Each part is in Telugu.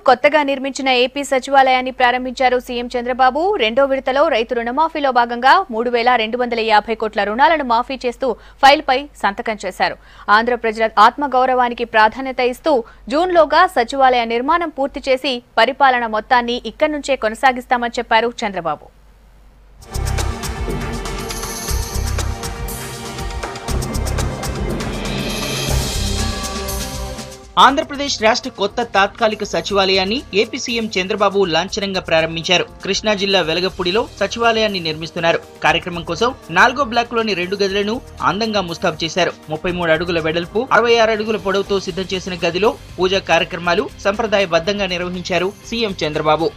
కొత్తగా నిర్మించిన ఏపీ సచివాలయాన్ని ప్రారంభించారు సీఎం చంద్రబాబు. రెండో విడతలో రైతు రుణమాఫీలో భాగంగా 3,250 కోట్ల రుణాలను మాఫీ చేస్తూ ఫైల్పై సంతకం చేశారు. ఆంధ్ర ప్రజల ఆత్మగౌరవానికి ప్రాధాన్యత ఇస్తూ జూన్లోగా సచివాలయ నిర్మాణం పూర్తి చేసి పరిపాలన మొత్తాన్ని ఇక్కడి నుంచే కొనసాగిస్తామని చెప్పారు చంద్రబాబు. ఆంధ్రప్రదేశ్ రాష్ట్ర కొత్త తాత్కాలిక సచివాలయాన్ని ఏపీ సీఎం చంద్రబాబు లాంఛనంగా ప్రారంభించారు. కృష్ణా జిల్లా వెలగపూడిలో సచివాలయాన్ని నిర్మిస్తున్నారు. కార్యక్రమం కోసం 4వ బ్లాక్ లోని 2 గదులను అందంగా ముస్తాబు చేశారు. 33 అడుగుల వెడల్పు, 66 అడుగుల పొడవుతో సిద్ధం చేసిన గదిలో పూజా కార్యక్రమాలు సంప్రదాయబద్ధంగా నిర్వహించారు సీఎం చంద్రబాబు.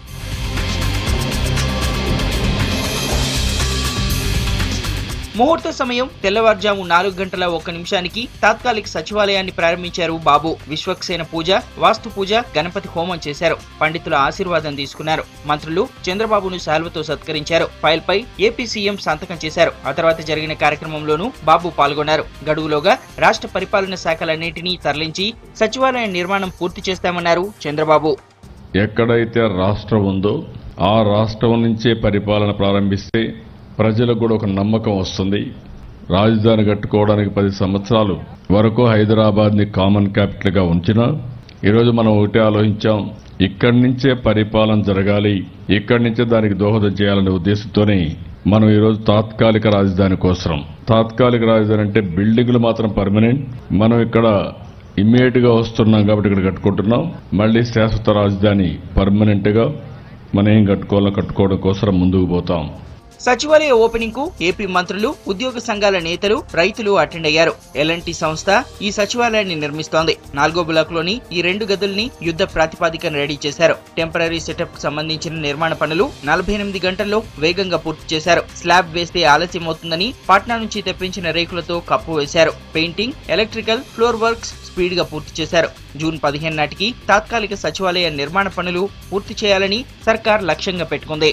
ముహూర్త సమయం తెల్లవారుజాము 4 గంటల 1 నిమిషానికి తాత్కాలిక సచివాలయాన్ని ప్రారంభించారు బాబు. విశ్వక్సేన పూజ, వాస్తు పూజ, గణపతి హోమం చేశారు. పండితుల ఆశీర్వాదం తీసుకున్నారు. మంత్రులు చంద్రబాబును శాల్వతో సత్కరించారు. ఫైల్ పై ఏపీ సీఎం సంతకం చేశారు. ఆ తర్వాత జరిగిన కార్యక్రమంలోనూ బాబు పాల్గొన్నారు. గడువులోగా రాష్ట్ర పరిపాలన శాఖలన్నింటినీ తరలించి సచివాలయ నిర్మాణం పూర్తి చేస్తామన్నారు చంద్రబాబు. ఎక్కడైతే రాష్ట్రం ఉందో ఆ రాష్ట్రం నుంచే పరిపాలన ప్రారంభిస్తే ప్రజలకు కూడా ఒక నమ్మకం వస్తుంది. రాజధాని కట్టుకోవడానికి 10 సంవత్సరాలు వరకు హైదరాబాద్ ని కామన్ క్యాపిటల్ గా ఉంచినా ఈరోజు మనం ఒకటే ఆలోచించాం, ఇక్కడి నుంచే పరిపాలన జరగాలి, ఇక్కడి నుంచే దానికి దోహదం చేయాలనే ఉద్దేశంతోనే మనం ఈరోజు తాత్కాలిక రాజధాని కోసం, తాత్కాలిక రాజధాని అంటే బిల్డింగ్లు మాత్రం పర్మనెంట్, మనం ఇక్కడ ఇమ్మీడియట్ గా వస్తున్నాం కాబట్టి ఇక్కడ కట్టుకుంటున్నాం. మళ్లీ శాశ్వత రాజధాని పర్మనెంట్ గా మనం ఏం కట్టుకోవడం కోసం ముందుకు పోతాం. సచివాలయ ఓపెనింగ్ కు ఏపీ మంత్రులు, ఉద్యోగ సంఘాల నేతలు, రైతులు అటెండ్ అయ్యారు. ఎల్ఎన్టీ సంస్థ ఈ సచివాలయాన్ని నిర్మిస్తోంది. 4వ బ్లాక్ లోని ఈ 2 గదుల్ని యుద్ధ ప్రాతిపదికన రెడీ చేశారు. టెంపరరీ సెటప్ కు సంబంధించిన నిర్మాణ పనులు 48 గంటల్లో వేగంగా పూర్తి చేశారు. స్లాబ్ వేస్తే ఆలస్యమవుతుందని పాట్నా నుంచి తెప్పించిన రేకులతో కప్పు వేశారు. Painting, electrical, floor works speed గా పూర్తి చేశారు. జూన్ 15 నాటికి తాత్కాలిక సచివాలయ నిర్మాణ పనులు పూర్తి చేయాలని సర్కార్ లక్ష్యంగా పెట్టుకుంది.